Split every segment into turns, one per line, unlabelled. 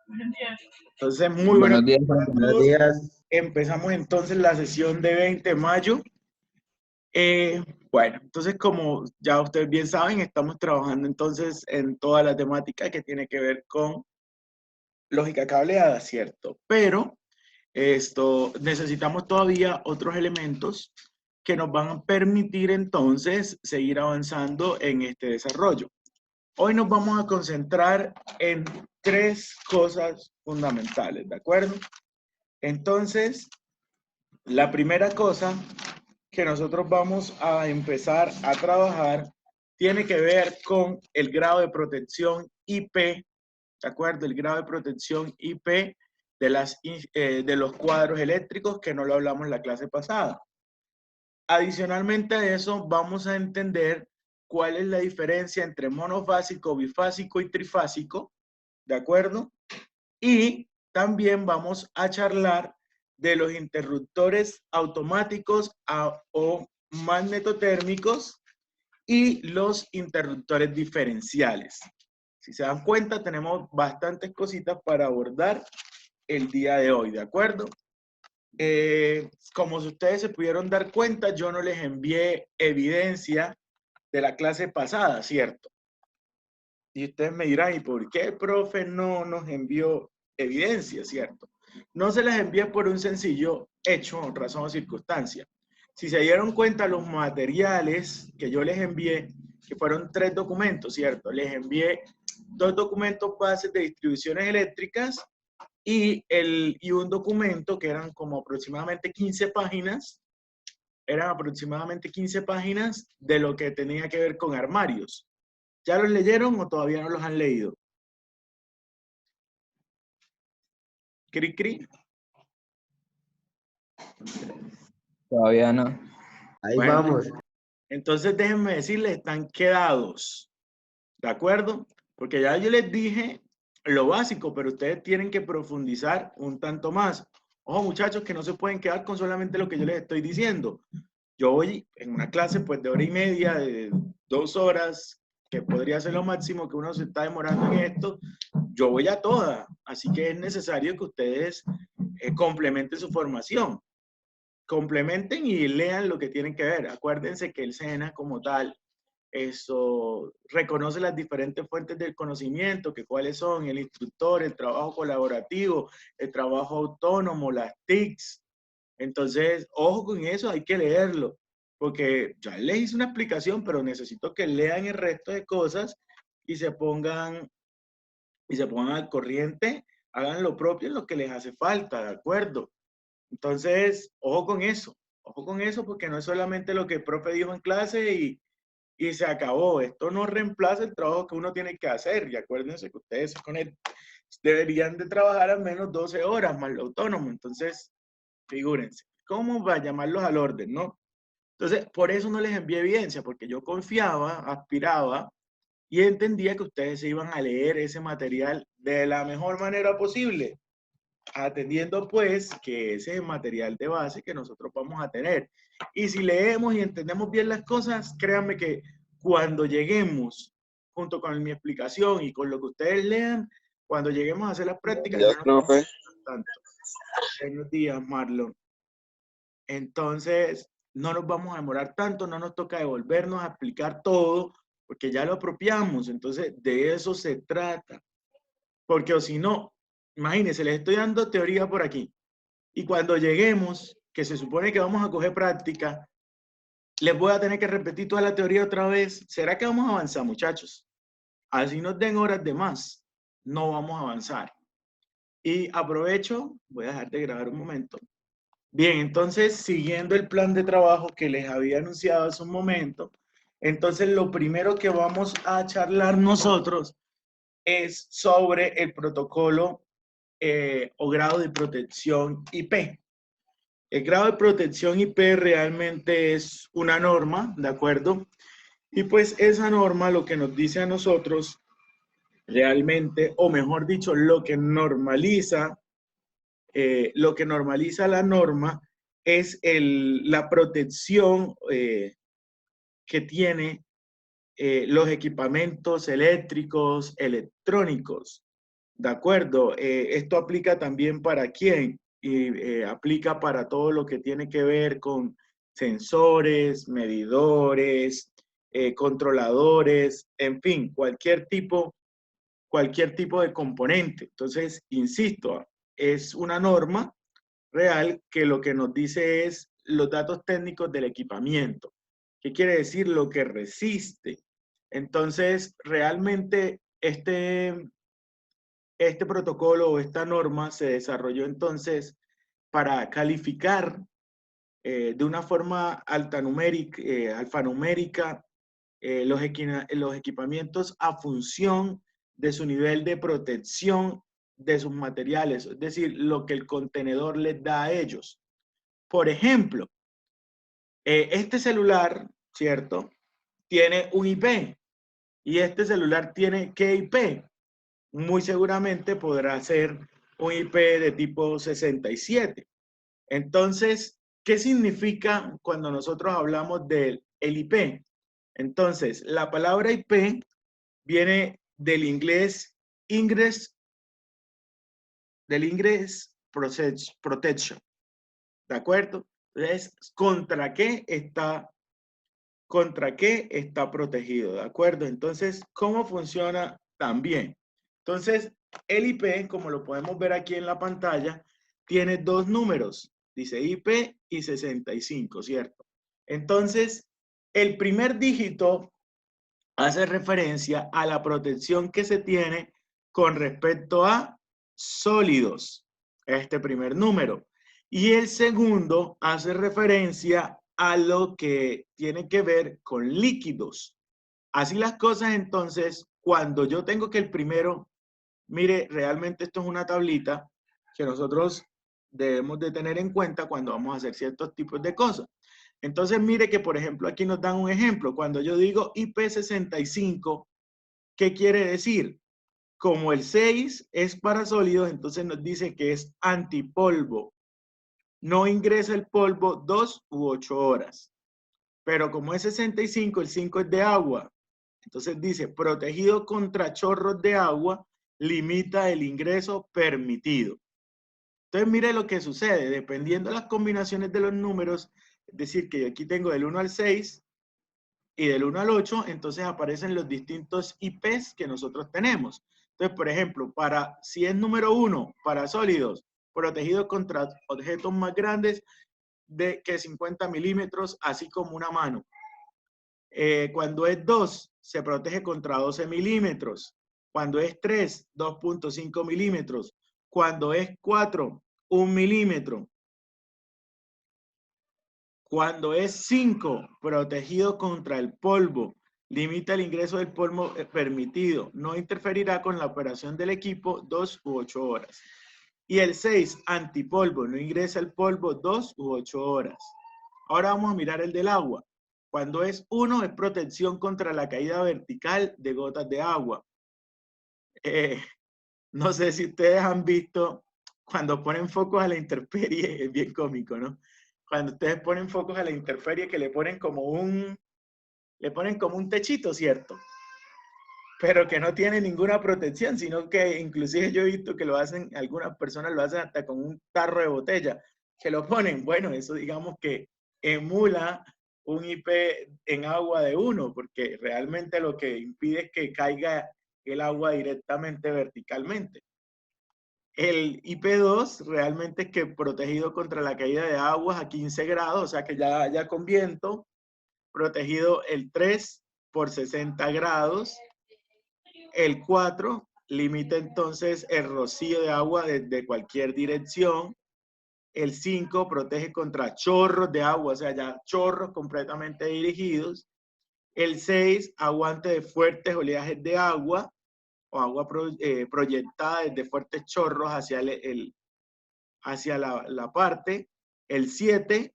Entonces, muy buenos
Buenos
días
días,
para
profe.
Buenos
todos.
días.
Empezamos entonces la sesión de 20 de mayo. Bueno, entonces como ya ustedes bien saben, estamos trabajando entonces en toda la temática que tiene que ver con lógica cableada, ¿cierto? Pero necesitamos todavía otros elementos que nos van a permitir entonces seguir avanzando en este desarrollo. Hoy nos vamos a concentrar en tres cosas fundamentales, ¿de acuerdo? Entonces, la primera cosa que nosotros vamos a empezar a trabajar tiene que ver con el grado de protección IP, ¿de acuerdo? El grado de protección IP de los cuadros eléctricos, que no lo hablamos en la clase pasada. Adicionalmente a eso, vamos a entender cuál es la diferencia entre monofásico, bifásico y trifásico, ¿de acuerdo? Y también vamos a charlar de los interruptores automáticos o magnetotérmicos y los interruptores diferenciales. Si se dan cuenta, tenemos bastantes cositas para abordar el día de hoy, ¿de acuerdo? Como ustedes se pudieron dar cuenta, yo no les envié evidencia de la clase pasada, ¿cierto? Y ustedes me dirán, ¿y por qué el profe no nos envió evidencia, cierto? No se las envié por un sencillo hecho, razón o circunstancia. Si se dieron cuenta, los materiales que yo les envié, que fueron 3 documentos, ¿cierto? Les envié 2 documentos bases de distribuciones eléctricas y un documento que eran como aproximadamente 15 páginas, eran aproximadamente 15 páginas de lo que tenía que ver con armarios. ¿Ya los leyeron o todavía no los han leído? Cri, cri.
Todavía no.
Ahí
Bueno,
vamos.
entonces déjenme decirles, están quedados, ¿de acuerdo? Porque ya yo les dije lo básico, pero ustedes tienen que profundizar un tanto más. Ojo, muchachos, que no se pueden quedar con solamente lo que yo les estoy diciendo. Yo voy en una clase pues de hora y media, de 2 horas, que podría ser lo máximo que uno se está demorando en esto. Yo voy a toda, así que es necesario que ustedes complementen su formación. Complementen y lean lo que tienen que ver. Acuérdense que el SENA como tal, eso reconoce las diferentes fuentes del conocimiento, que cuáles son el instructor, el trabajo colaborativo, el trabajo autónomo, las TICs. Entonces, ojo con eso, hay que leerlo, porque ya les hice una explicación, pero necesito que lean el resto de cosas y se pongan, al corriente, hagan lo propio en lo que les hace falta, ¿de acuerdo? Entonces, ojo con eso, porque no es solamente lo que el profe dijo en clase y se acabó. Esto no reemplaza el trabajo que uno tiene que hacer. Y acuérdense que ustedes deberían de trabajar al menos 12 horas más lo autónomo. Entonces, figúrense, ¿cómo va a llamarlos al orden, no? Entonces, por eso no les envié evidencia, porque yo confiaba, aspiraba y entendía que ustedes se iban a leer ese material de la mejor manera posible, atendiendo pues que ese es el material de base que nosotros vamos a tener. Y si leemos y entendemos bien las cosas, créanme que cuando lleguemos, junto con mi explicación y con lo que ustedes lean, cuando lleguemos a hacer las prácticas,
Días,
no nos vamos a
profe.
demorar tanto. Buenos días, Marlon. Entonces, no nos vamos a demorar tanto, no nos toca devolvernos a explicar todo, porque ya lo apropiamos. Entonces, de eso se trata. Porque o si no, imagínense, les estoy dando teoría por aquí. Y cuando lleguemos, que se supone que vamos a coger práctica, les voy a tener que repetir toda la teoría otra vez. ¿Será que vamos a avanzar, muchachos? Así nos den horas de más, no vamos a avanzar. Y aprovecho, voy a dejar de grabar un momento. Bien, entonces, siguiendo el plan de trabajo que les había anunciado hace un momento, entonces lo primero que vamos a charlar nosotros es sobre el protocolo o grado de protección IP. El grado de protección IP realmente es una norma, ¿de acuerdo? Y pues esa norma lo que nos dice a nosotros realmente, o mejor dicho, lo que normaliza la norma es la protección que tiene los equipamientos eléctricos, electrónicos. ¿De acuerdo? Esto aplica también para quién, y aplica para todo lo que tiene que ver con sensores, medidores, controladores, en fin, cualquier tipo de componente. Entonces, insisto, es una norma real que lo que nos dice es los datos técnicos del equipamiento. ¿Qué quiere decir? Lo que resiste. Entonces, realmente este protocolo o esta norma se desarrolló entonces para calificar de una forma alfanumérica los equipamientos a función de su nivel de protección de sus materiales, es decir, lo que el contenedor les da a ellos. Por ejemplo, este celular, ¿cierto? Tiene un IP y este celular tiene ¿qué IP? Muy seguramente podrá ser un IP de tipo 67. Entonces, ¿qué significa cuando nosotros hablamos del IP? Entonces, la palabra IP viene del inglés Ingress Protection, ¿de acuerdo? Entonces, contra qué está protegido, ¿de acuerdo? Entonces, ¿cómo funciona también? Entonces, el IP, como lo podemos ver aquí en la pantalla, tiene dos números, dice IP y 65, ¿cierto? Entonces, el primer dígito hace referencia a la protección que se tiene con respecto a sólidos, este primer número. Y el segundo hace referencia a lo que tiene que ver con líquidos. Así las cosas, entonces, cuando yo tengo que el primero, mire, realmente esto es una tablita que nosotros debemos de tener en cuenta cuando vamos a hacer ciertos tipos de cosas. Entonces, mire que, por ejemplo, aquí nos dan un ejemplo. Cuando yo digo IP65, ¿qué quiere decir? Como el 6 es para sólidos, entonces nos dice que es antipolvo. No ingresa el polvo 2 u 8 horas. Pero como es 65, el 5 es de agua. Entonces dice, protegido contra chorros de agua, limita el ingreso permitido. Entonces mire lo que sucede, dependiendo de las combinaciones de los números, es decir, que yo aquí tengo del 1 al 6 y del 1 al 8, entonces aparecen los distintos IPs que nosotros tenemos. Entonces, por ejemplo, si es número 1, para sólidos, protegido contra objetos más grandes que 50 milímetros, así como una mano. Cuando es 2, se protege contra 12 milímetros. Cuando es 3, 2.5 milímetros. Cuando es 4, 1 milímetro. Cuando es 5, protegido contra el polvo. Limita el ingreso del polvo permitido. No interferirá con la operación del equipo 2 u 8 horas. Y el 6, antipolvo. No ingresa el polvo 2 u 8 horas. Ahora vamos a mirar el del agua. Cuando es 1, es protección contra la caída vertical de gotas de agua. No sé si ustedes han visto cuando ponen focos a la intemperie, es bien cómico, ¿no? Cuando ustedes ponen focos a la intemperie que le ponen como un techito, ¿cierto? Pero que no tiene ninguna protección, sino que inclusive yo he visto que lo hacen, algunas personas lo hacen hasta con un tarro de botella, que lo ponen. Bueno, eso digamos que emula un IP en agua de 1, porque realmente lo que impide es que caiga el agua directamente verticalmente. El IP2 realmente es que protegido contra la caída de aguas a 15 grados, o sea que ya con viento, protegido el 3 por 60 grados. El 4 limita entonces el rocío de agua desde cualquier dirección. El 5 protege contra chorros de agua, o sea, ya chorros completamente dirigidos. El 6, aguante de fuertes oleajes de agua o agua proyectada desde fuertes chorros hacia la parte. El 7,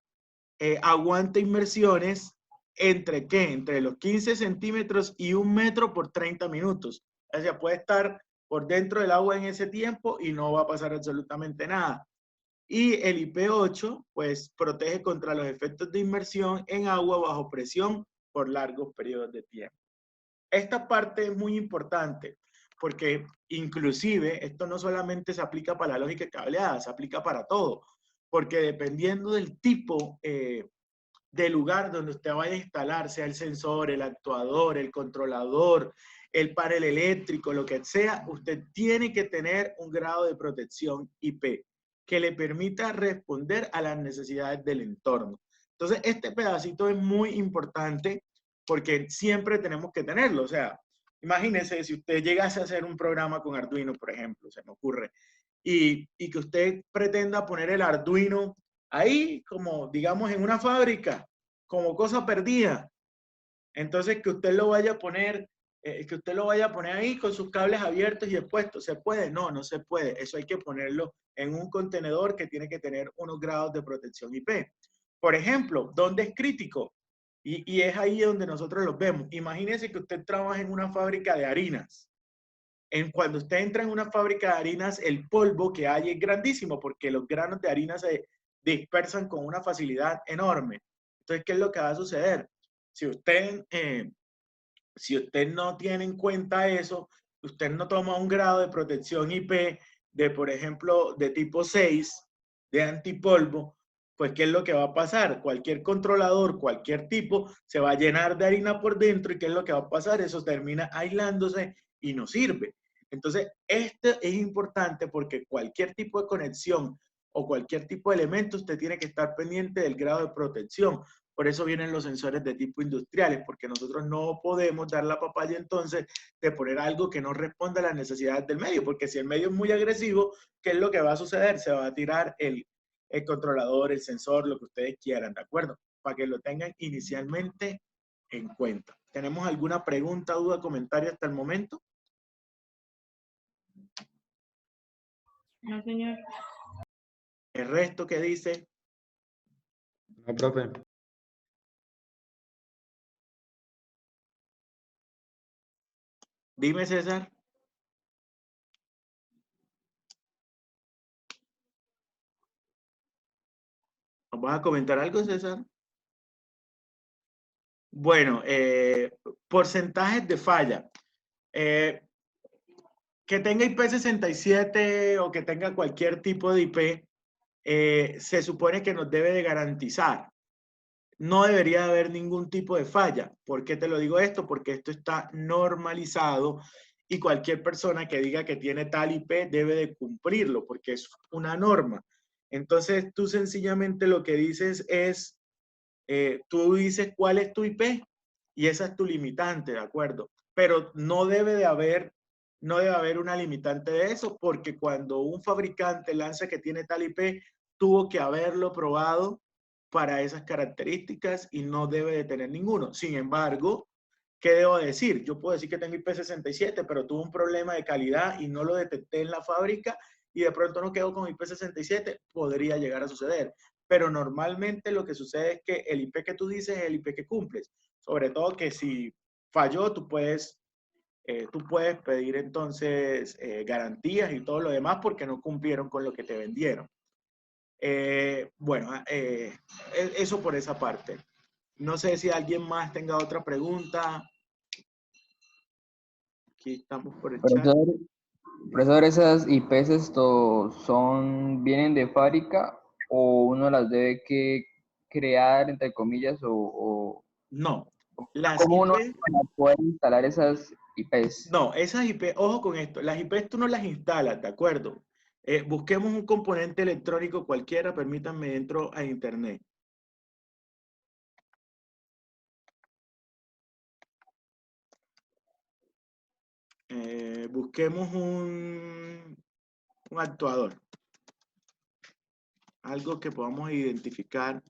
aguanta inmersiones ¿entre qué? Entre los 15 centímetros y 1 metro por 30 minutos. O sea, puede estar por dentro del agua en ese tiempo y no va a pasar absolutamente nada. Y el IP8, pues, protege contra los efectos de inmersión en agua bajo presión por largos periodos de tiempo. Esta parte es muy importante, porque inclusive esto no solamente se aplica para la lógica cableada, se aplica para todo, porque dependiendo del tipo de lugar donde usted vaya a instalar, sea el sensor, el actuador, el controlador, el panel eléctrico, lo que sea, usted tiene que tener un grado de protección IP que le permita responder a las necesidades del entorno. Entonces, este pedacito es muy importante porque siempre tenemos que tenerlo. O sea, imagínese si usted llegase a hacer un programa con Arduino, por ejemplo, se me ocurre, y que usted pretenda poner el Arduino ahí, como digamos en una fábrica, como cosa perdida. Entonces que usted lo vaya a poner, ahí con sus cables abiertos y expuestos. ¿Se puede? No, no se puede. Eso hay que ponerlo en un contenedor que tiene que tener unos grados de protección IP. Por ejemplo, ¿dónde es crítico? Y es ahí donde nosotros los vemos. Imagínese que usted trabaja en una fábrica de harinas. Cuando usted entra en una fábrica de harinas, el polvo que hay es grandísimo porque los granos de harina se dispersan con una facilidad enorme. Entonces, ¿qué es lo que va a suceder? Si usted no tiene en cuenta eso, usted no toma un grado de protección IP de, por ejemplo, de tipo 6, de antipolvo, pues ¿qué es lo que va a pasar? Cualquier controlador, cualquier tipo, se va a llenar de harina por dentro y ¿qué es lo que va a pasar? Eso termina aislándose y no sirve. Entonces, esto es importante porque cualquier tipo de conexión o cualquier tipo de elemento, usted tiene que estar pendiente del grado de protección. Por eso vienen los sensores de tipo industriales, porque nosotros no podemos dar la papaya entonces de poner algo que no responda a las necesidades del medio, porque si el medio es muy agresivo, ¿qué es lo que va a suceder? Se va a tirar el controlador, el sensor, lo que ustedes quieran, ¿de acuerdo? Para que lo tengan inicialmente en cuenta. ¿Tenemos alguna pregunta, duda, comentario hasta el momento?
No, señor.
¿El resto qué dice?
No, profe.
Dime, César. ¿Nos vas a comentar algo, César? Bueno, porcentajes de falla. Que tenga IP67 o que tenga cualquier tipo de IP, se supone que nos debe de garantizar. No debería haber ningún tipo de falla. ¿Por qué te lo digo esto? Porque esto está normalizado y cualquier persona que diga que tiene tal IP debe de cumplirlo porque es una norma. Entonces tú sencillamente lo que dices es, tú dices cuál es tu IP y esa es tu limitante, ¿de acuerdo? Pero no debe haber una limitante de eso porque cuando un fabricante lanza que tiene tal IP, tuvo que haberlo probado para esas características y no debe de tener ninguno. Sin embargo, ¿qué debo decir? Yo puedo decir que tengo IP67, pero tuve un problema de calidad y no lo detecté en la fábrica y de pronto no quedo con IP67, podría llegar a suceder. Pero normalmente lo que sucede es que el IP que tú dices es el IP que cumples. Sobre todo que si falló, tú puedes pedir entonces garantías y todo lo demás porque no cumplieron con lo que te vendieron. Bueno, eso por esa parte. No sé si alguien más tenga otra pregunta. Aquí estamos por el chat.
Profesor, ¿esas IPs vienen de fábrica o uno las debe que crear, entre comillas,
No.
¿Cómo uno puede instalar esas IPs?
No, esas IP, ojo con esto, las IPs tú no las instalas, ¿de acuerdo? Busquemos un componente electrónico cualquiera, permítanme, entro a internet. Busquemos un actuador. Algo que podamos identificar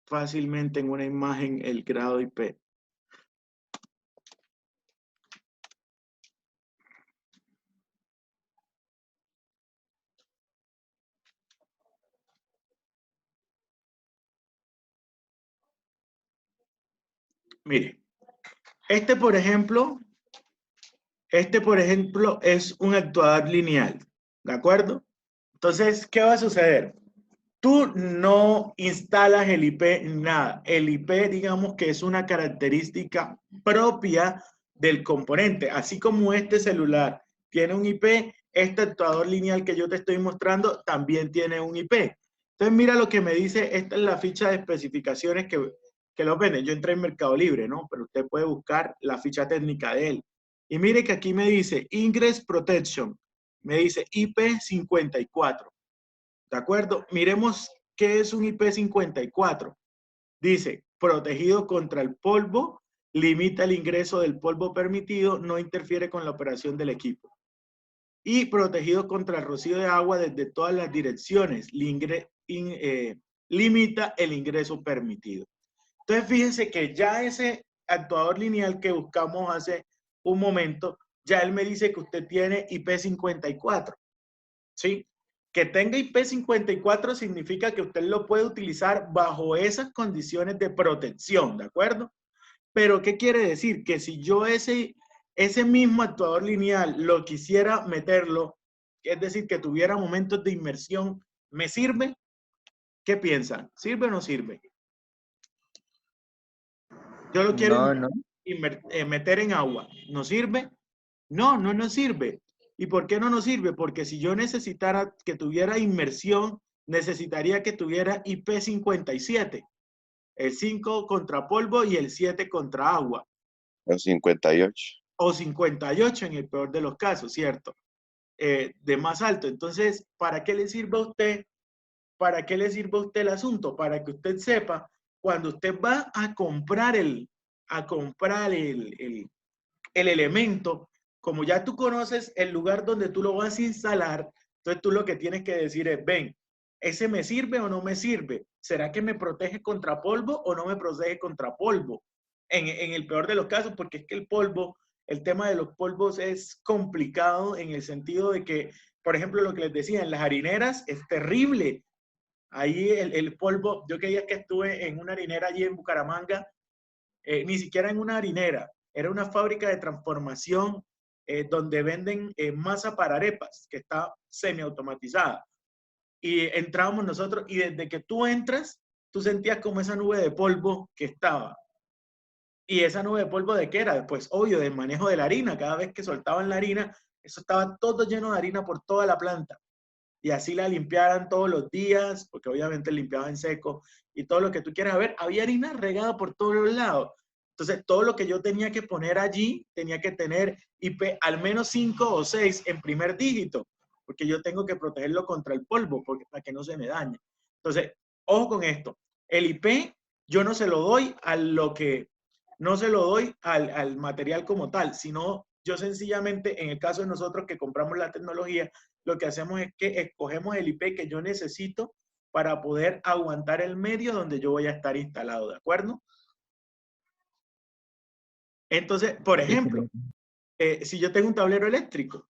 fácilmente en una imagen el grado IP. Mire, por ejemplo, es un actuador lineal, ¿de acuerdo? Entonces, ¿qué va a suceder? Tú no instalas el IP, nada. El IP, digamos que es una característica propia del componente. Así como este celular tiene un IP, este actuador lineal que yo te estoy mostrando también tiene un IP. Entonces mira lo que me dice, esta es la ficha de especificaciones que lo venden. Yo entré en Mercado Libre, ¿no? Pero usted puede buscar la ficha técnica de él. Y mire que aquí me dice Ingress Protection, me dice IP54. ¿De acuerdo? Miremos qué es un IP54. Dice, protegido contra el polvo, limita el ingreso del polvo permitido, no interfiere con la operación del equipo. Y protegido contra el rocío de agua desde todas las direcciones, limita el ingreso permitido. Entonces, fíjense que ya ese actuador lineal que buscamos hace un momento, ya él me dice que usted tiene IP54, ¿sí? Que tenga IP54 significa que usted lo puede utilizar bajo esas condiciones de protección, ¿de acuerdo? Pero, ¿qué quiere decir? Que si yo ese mismo actuador lineal lo quisiera meterlo, es decir, que tuviera momentos de inmersión, ¿me sirve? ¿Qué piensan? ¿Sirve o no sirve? Yo lo quiero
No.
meter en agua. ¿No sirve? No, no nos sirve. ¿Y por qué no nos sirve? Porque si yo necesitara que tuviera inmersión, necesitaría que tuviera IP57. El 5 contra polvo y el 7 contra agua.
O 58.
O 58 en el peor de los casos, ¿cierto? De más alto. Entonces, ¿para qué le sirve a usted? ¿Para qué le sirve a usted el asunto? Para que usted sepa, cuando usted va a comprar el elemento, como ya tú conoces el lugar donde tú lo vas a instalar, entonces tú lo que tienes que decir es, ven, ¿ese me sirve o no me sirve? ¿Será que me protege contra polvo o no me protege contra polvo? En el peor de los casos, porque es que el polvo, el tema de los polvos es complicado en el sentido de que, por ejemplo, lo que les decía, en las harineras es terrible. Ahí el polvo, yo que día que estuve en una harinera allí en Bucaramanga, ni siquiera en una harinera, era una fábrica de transformación donde venden masa para arepas, que está semiautomatizada. Y entrábamos nosotros y desde que tú entras, tú sentías como esa nube de polvo que estaba. ¿Y esa nube de polvo de qué era? Pues obvio, del manejo de la harina. Cada vez que soltaban la harina, eso estaba todo lleno de harina por toda la planta. Y así la limpiaran todos los días, porque obviamente limpiaba en seco y todo lo que tú quieras ver. Había harina regada por todos los lados. Entonces, todo lo que yo tenía que poner allí tenía que tener IP al menos 5 o 6 en primer dígito, porque yo tengo que protegerlo contra el polvo, porque, para que no se me dañe. Entonces, ojo con esto. El IP yo no se lo doy al material como tal, sino yo sencillamente, en el caso de nosotros que compramos la tecnología, lo que hacemos es que escogemos el IP que yo necesito para poder aguantar el medio donde yo voy a estar instalado, ¿de acuerdo? Entonces, por ejemplo, si yo tengo un tablero eléctrico,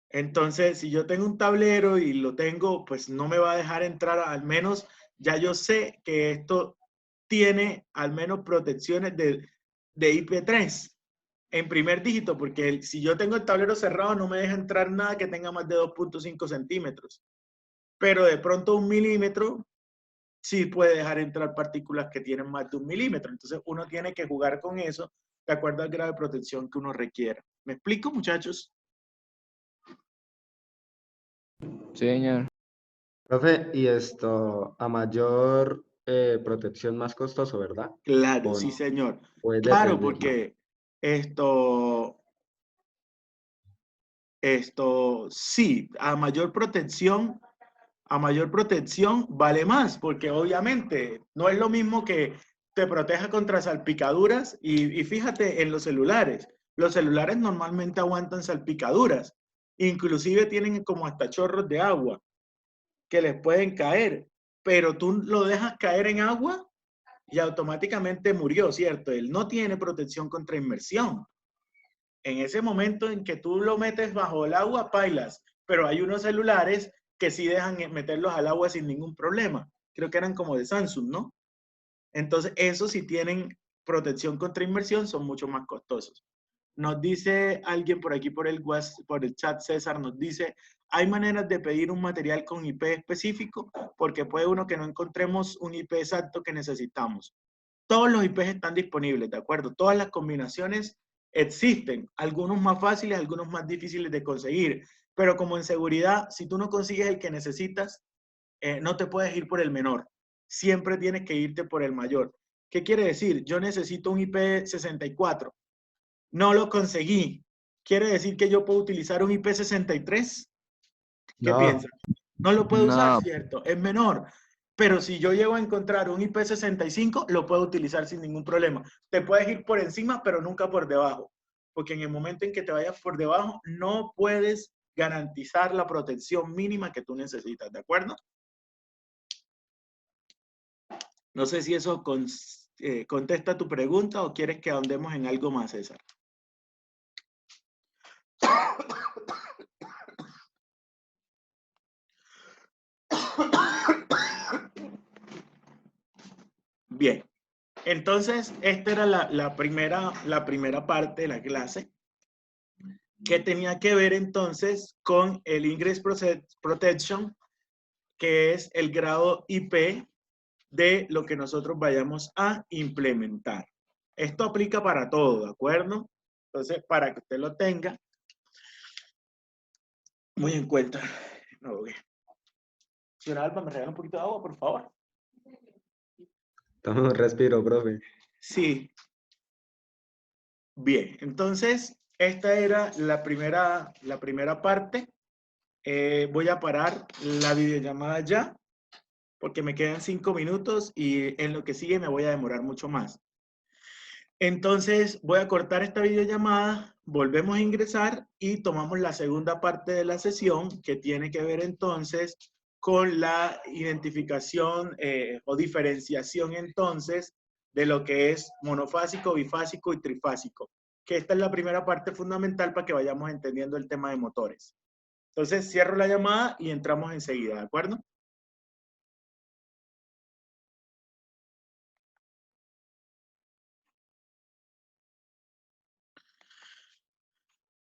entonces si yo tengo un tablero y lo tengo, pues no me va a dejar entrar, al menos ya yo sé que esto tiene al menos protecciones de IP3 en primer dígito, porque si yo tengo el tablero cerrado no me deja entrar nada que tenga más de 2.5 centímetros. Pero de pronto 1 milímetro sí puede dejar entrar partículas que tienen más de 1 milímetro. Entonces uno tiene que jugar con eso de acuerdo al grado de protección que uno requiera. ¿Me explico, muchachos?
Sí, señor.
Profe, y esto a mayor protección más costoso, ¿verdad?
Claro,
¿O
sí,
no?
señor.
¿O es
Claro,
dependiendo?
porque sí, a mayor protección vale más, porque obviamente no es lo mismo que te proteja contra salpicaduras y fíjate en los celulares normalmente aguantan salpicaduras, inclusive tienen como hasta chorros de agua que les pueden caer, pero tú lo dejas caer en agua y automáticamente murió, ¿cierto? Él no tiene protección contra inmersión. En ese momento en que tú lo metes bajo el agua, pailas, pero hay unos celulares que sí dejan meterlos al agua sin ningún problema. Creo que eran como de Samsung, ¿no? Entonces, esos sí tienen protección contra inmersión, son mucho más costosos. Nos dice alguien por aquí, por el chat, César, nos dice, ¿hay maneras de pedir un material con IP específico? Porque puede uno que no encontremos un IP exacto que necesitamos. Todos los IPs están disponibles, ¿de acuerdo? Todas las combinaciones Existen, algunos más fáciles, algunos más difíciles de conseguir, pero como en seguridad, si tú no consigues el que necesitas, no te puedes ir por el menor, siempre tienes que irte por el mayor. ¿Qué quiere decir? Yo necesito un IP64, no lo conseguí. ¿Quiere decir que yo puedo utilizar un IP63? ¿Qué
No,
piensas? No lo puedo usar,
No,
¿cierto? Es menor. Pero si yo llego a encontrar un IP65, lo puedo utilizar sin ningún problema. Te puedes ir por encima, pero nunca por debajo. Porque en el momento en que te vayas por debajo, no puedes garantizar la protección mínima que tú necesitas, ¿de acuerdo? No sé si eso contesta tu pregunta o quieres que ahondemos en algo más, César. Bien, entonces esta era la primera parte de la clase que tenía que ver entonces con el Ingress Protection, que es el grado IP de lo que nosotros vayamos a implementar. Esto aplica para todo, ¿de acuerdo? Entonces, para que usted lo tenga muy en cuenta. No, okay. Señora Alba, ¿me regala un poquito de agua, por favor?
toma un respiro, profe.
Sí. Bien, entonces, esta era la primera parte. Voy a parar la videollamada ya, porque me quedan 5 minutos y en lo que sigue me voy a demorar mucho más. Entonces, voy a cortar esta videollamada, volvemos a ingresar y tomamos la segunda parte de la sesión, que tiene que ver entonces con la identificación o diferenciación entonces de lo que es monofásico, bifásico y trifásico, que esta es la primera parte fundamental para que vayamos entendiendo el tema de motores. Entonces, cierro la llamada y entramos enseguida, ¿de acuerdo?